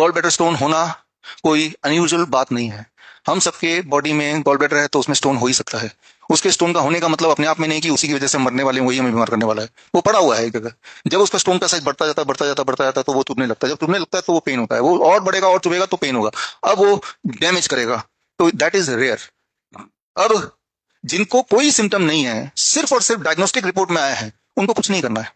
Gall bladder stone होना कोई unusual बात नहीं है। हम सबके बॉडी में गॉल ब्लैडर है तो उसमें स्टोन हो ही सकता है। उसके स्टोन का होने का मतलब अपने आप में नहीं कि उसी की वजह से मरने वाले हैं, वही हमें बीमार करने वाला है। वो पड़ा हुआ है एक जगह। जब उसका स्टोन का साइज बढ़ता जाता है बढ़ता जाता बढ़ता जाता है तो वो चुभने लगता है। जब चुभने लगता है तो वो पेन होता है। वो और बढ़ेगा और चुभेगा तो पेन होगा। अब वो डैमेज करेगा। तो दैट इज रेयर। अब जिनको कोई सिम्टम नहीं है, सिर्फ और सिर्फ डायग्नोस्टिक रिपोर्ट में आया है, उनको कुछ नहीं करना है।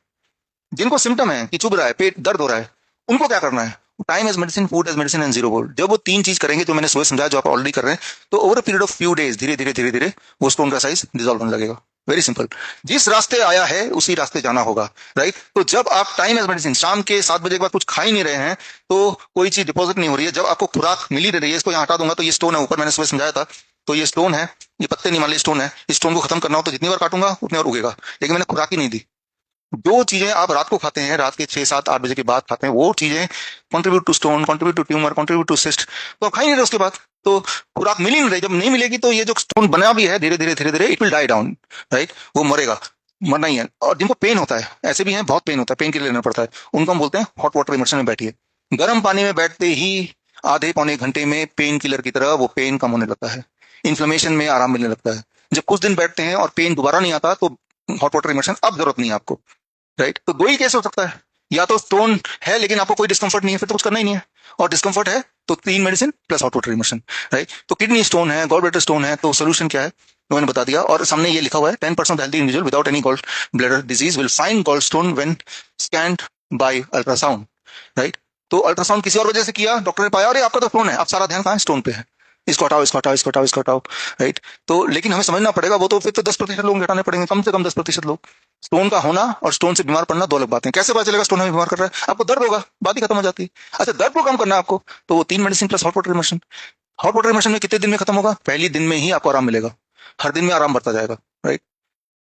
जिनको सिम्टम है कि चुभ रहा है, पेट दर्द हो रहा है, उनको क्या करना है? Time as medicine, food as medicine and zero gold. जब वो तीन चीज करेंगे जो मैंने सुबह समझाया, जो आप ऑलरेडी कर रहे हैं, तो over a period of few days धीरे धीरे धीरे धीरे वो स्टोन का साइज डिजॉल्व होने लगेगा। Very simple. जिस रास्ते आया है उसी रास्ते जाना होगा। राइट। तो जब आप टाइम एज मेडिसिन शाम के 7 बजे के बाद कुछ खा ही नहीं रहे हैं तो कोई चीज डिपॉजिट नहीं हो रही है। जब आपको खुराक मिल ही रही है, इसको यहाँ हटा दूंगा तो ये स्टोन है ऊपर, मैंने सुबह समझाया था। तो ये स्टोन है, ये पत्ते नहीं वाले स्टोन है। इस स्टोन को खत्म करना हो तो जितनी बार काटूंगा उतनी बार उगेगा। लेकिन मैंने खुराक ही नहीं दी। जो चीजें आप रात को खाते हैं, रात के 6 7 8 बजे के बाद खाते हैं, वो चीजें contribute to stone, contribute to tumour, contribute to cyst. तो आप खा ही नहीं रहे उसके बाद। तो खुराक मिल ही नहीं रही। जब नहीं मिलेगी तो ये जो स्टोन बना भी है धीरे धीरे धीरे धीरे it will die down. Right. वो मरेगा। मरना ही है। और जिनको पेन होता है, ऐसे भी हैं बहुत पेन होता है, पेन के लिए लेना पड़ता है, उनको हम बोलते हैं हॉट वाटर इमर्शन में बैठिए। गर्म पानी में बैठते ही आधे पौने घंटे में पेन किलर की तरह वो पेन कम होने लगता है। इन्फ्लेमेशन में आराम मिलने लगता है। जब कुछ दिन बैठते हैं और पेन दोबारा नहीं आता तो हॉट वाटर इमर्शन अब जरूरत नहीं है आपको। राइट। तो दो ही केस हो सकता है। या तो स्टोन है लेकिन आपको कोई डिस्कंफर्ट नहीं है, फिर तो कुछ करना ही नहीं है। और डिस्कंफर्ट है तो 3 medicine plus hot water immersion. Right. तो किडनी स्टोन है, गॉल ब्लैडर स्टोन है, तो सोल्यूशन क्या है तो मैंने बता दिया। और सामने ये लिखा हुआ है 10% healthy individual without any gallbladder disease will find gallstone when scanned by ultrasound. Right. तो अल्ट्रासाउंड किसी और वजह से किया, डॉक्टर ने पाया अरे आपका तो स्टोन है, अब सारा ध्यान कहाँ है? स्टोन पे है। इसको हटाओ, इसको हटाओ, इसको हटाओ, इसको हटाओ। राइट। तो लेकिन हमें समझना पड़ेगा, वो तो फिर तो 10% लोग हटाने पड़ेंगे, कम से कम 10% लोग। स्टोन का होना और स्टोन से बीमार पड़ना दो अलग बातें। कैसे पता चलेगा स्टोन हमें बीमार कर रहा है? आपको दर्द होगा, बात ही खत्म हो जाती है। अच्छा, दर्द को कम करना है आपको, तो वो 3 medicine plus hot water immersion. Hot water immersion में कितने दिन में खत्म होगा? पहली दिन में ही आपको आराम मिलेगा। हर दिन में आराम बढ़ता जाएगा। राइट।